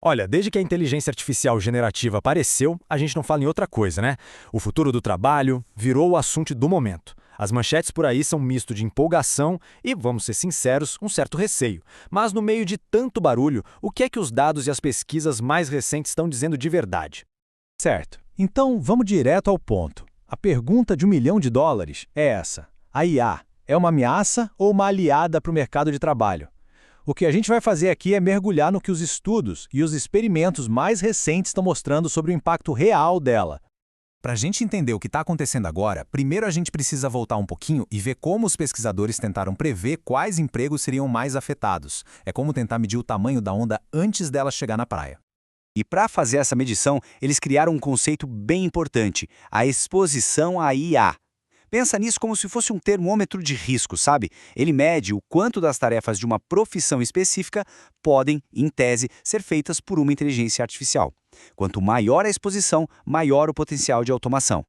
Olha, desde que a inteligência artificial generativa apareceu, a gente não fala em outra coisa, né? O futuro do trabalho virou o assunto do momento. As manchetes por aí são um misto de empolgação e, vamos ser sinceros, um certo receio. Mas no meio de tanto barulho, o que é que os dados e as pesquisas mais recentes estão dizendo de verdade? Certo. Então, vamos direto ao ponto. A pergunta de US$ 1 milhão é essa. A IA é uma ameaça ou uma aliada para o mercado de trabalho? O que a gente vai fazer aqui é mergulhar no que os estudos e os experimentos mais recentes estão mostrando sobre o impacto real dela. Para a gente entender o que está acontecendo agora, primeiro a gente precisa voltar um pouquinho e ver como os pesquisadores tentaram prever quais empregos seriam mais afetados. É como tentar medir o tamanho da onda antes dela chegar na praia. E para fazer essa medição, eles criaram um conceito bem importante, a exposição à IA. Pensa nisso como se fosse um termômetro de risco, sabe? Ele mede o quanto das tarefas de uma profissão específica podem, em tese, ser feitas por uma inteligência artificial. Quanto maior a exposição, maior o potencial de automação.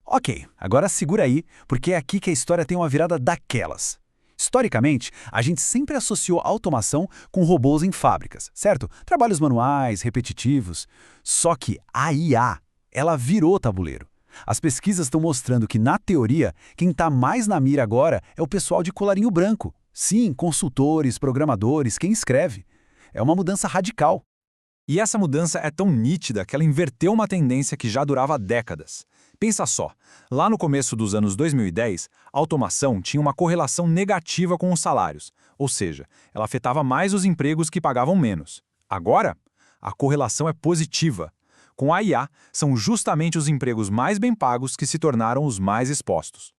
Ok, agora segura aí, porque é aqui que a história tem uma virada daquelas. Historicamente, a gente sempre associou automação com robôs em fábricas, certo? Trabalhos manuais, repetitivos. Só que a IA, ela virou tabuleiro. As pesquisas estão mostrando que, na teoria, quem está mais na mira agora é o pessoal de colarinho branco. Sim, consultores, programadores, quem escreve. É uma mudança radical. E essa mudança é tão nítida que ela inverteu uma tendência que já durava décadas. Pensa só, lá no começo dos anos 2010, a automação tinha uma correlação negativa com os salários, ou seja, ela afetava mais os empregos que pagavam menos. Agora, a correlação é positiva. Com a IA, são justamente os empregos mais bem pagos que se tornaram os mais expostos.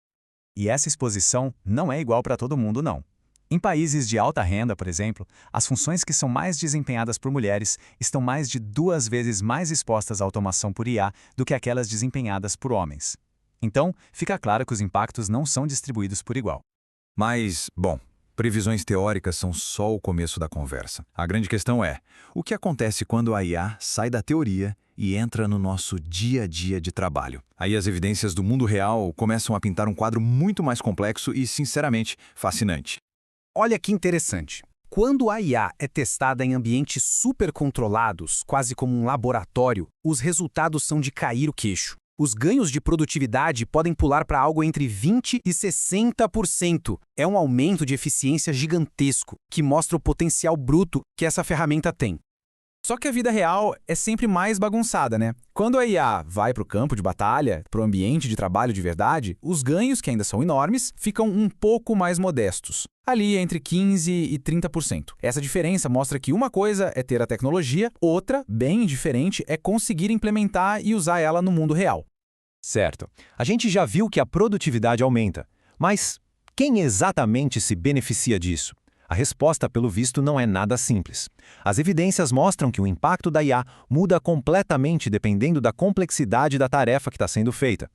E essa exposição não é igual para todo mundo, não. Em países de alta renda, por exemplo, as funções que são mais desempenhadas por mulheres estão mais de 2 vezes mais expostas à automação por IA do que aquelas desempenhadas por homens. Então, fica claro que os impactos não são distribuídos por igual. Mas, bom, previsões teóricas são só o começo da conversa. A grande questão é, o que acontece quando a IA sai da teoria e entra no nosso dia a dia de trabalho? Aí as evidências do mundo real começam a pintar um quadro muito mais complexo e, sinceramente, fascinante. Olha que interessante. Quando a IA é testada em ambientes supercontrolados, quase como um laboratório, os resultados são de cair o queixo. Os ganhos de produtividade podem pular para algo entre 20% e 60%. É um aumento de eficiência gigantesco, que mostra o potencial bruto que essa ferramenta tem. Só que a vida real é sempre mais bagunçada, né? Quando a IA vai para o campo de batalha, para o ambiente de trabalho de verdade, os ganhos, que ainda são enormes, ficam um pouco mais modestos. Ali entre 15% e 30%. Essa diferença mostra que uma coisa é ter a tecnologia, outra, bem diferente, é conseguir implementar e usar ela no mundo real. Certo. A gente já viu que a produtividade aumenta. Mas quem exatamente se beneficia disso? A resposta, pelo visto, não é nada simples. As evidências mostram que o impacto da IA muda completamente dependendo da complexidade da tarefa que está sendo feita.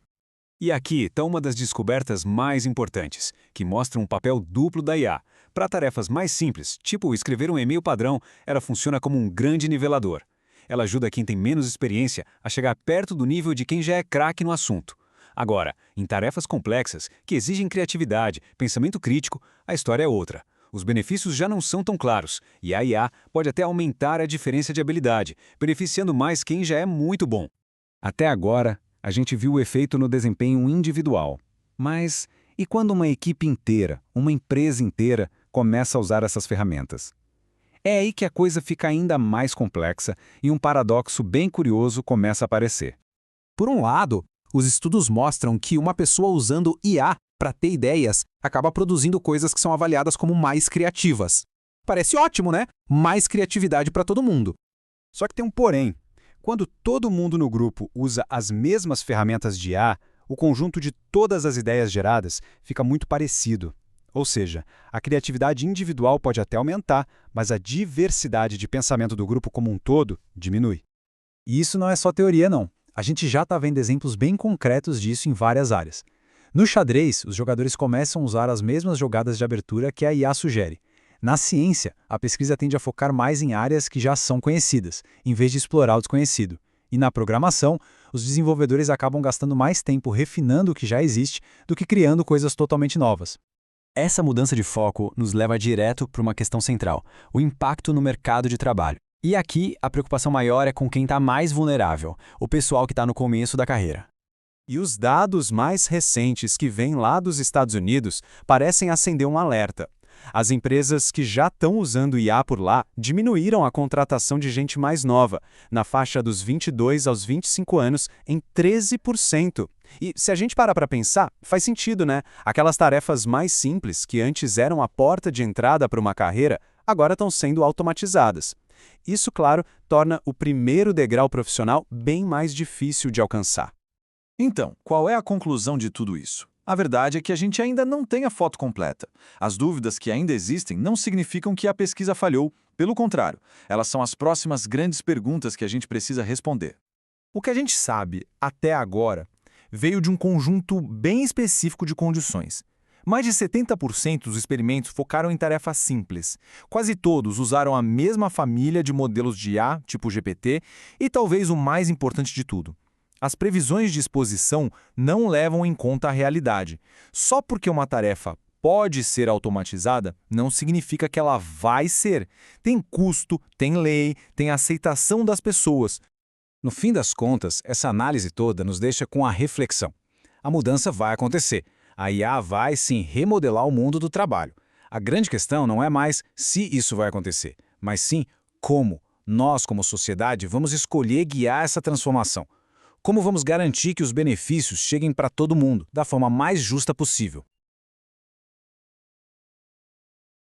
E aqui está uma das descobertas mais importantes, que mostra um papel duplo da IA. Para tarefas mais simples, tipo escrever um e-mail padrão, ela funciona como um grande nivelador. Ela ajuda quem tem menos experiência a chegar perto do nível de quem já é craque no assunto. Agora, em tarefas complexas, que exigem criatividade, pensamento crítico, a história é outra. Os benefícios já não são tão claros, e a IA pode até aumentar a diferença de habilidade, beneficiando mais quem já é muito bom. Até agora, a gente viu o efeito no desempenho individual. Mas e quando uma equipe inteira, uma empresa inteira, começa a usar essas ferramentas? É aí que a coisa fica ainda mais complexa e um paradoxo bem curioso começa a aparecer. Por um lado, os estudos mostram que uma pessoa usando IA para ter ideias acaba produzindo coisas que são avaliadas como mais criativas. Parece ótimo, né? Mais criatividade para todo mundo. Só que tem um porém. Quando todo mundo no grupo usa as mesmas ferramentas de IA, o conjunto de todas as ideias geradas fica muito parecido. Ou seja, a criatividade individual pode até aumentar, mas a diversidade de pensamento do grupo como um todo diminui. E isso não é só teoria, não. A gente já está vendo exemplos bem concretos disso em várias áreas. No xadrez, os jogadores começam a usar as mesmas jogadas de abertura que a IA sugere. Na ciência, a pesquisa tende a focar mais em áreas que já são conhecidas, em vez de explorar o desconhecido. E na programação, os desenvolvedores acabam gastando mais tempo refinando o que já existe do que criando coisas totalmente novas. Essa mudança de foco nos leva direto para uma questão central, o impacto no mercado de trabalho. E aqui, a preocupação maior é com quem está mais vulnerável, o pessoal que está no começo da carreira. E os dados mais recentes que vêm lá dos Estados Unidos parecem acender um alerta. As empresas que já estão usando IA por lá diminuíram a contratação de gente mais nova, na faixa dos 22 aos 25 anos, em 13%. E se a gente parar para pensar, faz sentido, né? Aquelas tarefas mais simples, que antes eram a porta de entrada para uma carreira, agora estão sendo automatizadas. Isso, claro, torna o primeiro degrau profissional bem mais difícil de alcançar. Então, qual é a conclusão de tudo isso? A verdade é que a gente ainda não tem a foto completa. As dúvidas que ainda existem não significam que a pesquisa falhou. Pelo contrário, elas são as próximas grandes perguntas que a gente precisa responder. O que a gente sabe, até agora, veio de um conjunto bem específico de condições. Mais de 70% dos experimentos focaram em tarefas simples. Quase todos usaram a mesma família de modelos de IA, tipo GPT, e talvez o mais importante de tudo: as previsões de exposição não levam em conta a realidade. Só porque uma tarefa pode ser automatizada, não significa que ela vai ser. Tem custo, tem lei, tem aceitação das pessoas. No fim das contas, essa análise toda nos deixa com a reflexão. A mudança vai acontecer. A IA vai, sim, remodelar o mundo do trabalho. A grande questão não é mais se isso vai acontecer, mas sim como. Nós, como sociedade, vamos escolher guiar essa transformação. Como vamos garantir que os benefícios cheguem para todo mundo, da forma mais justa possível?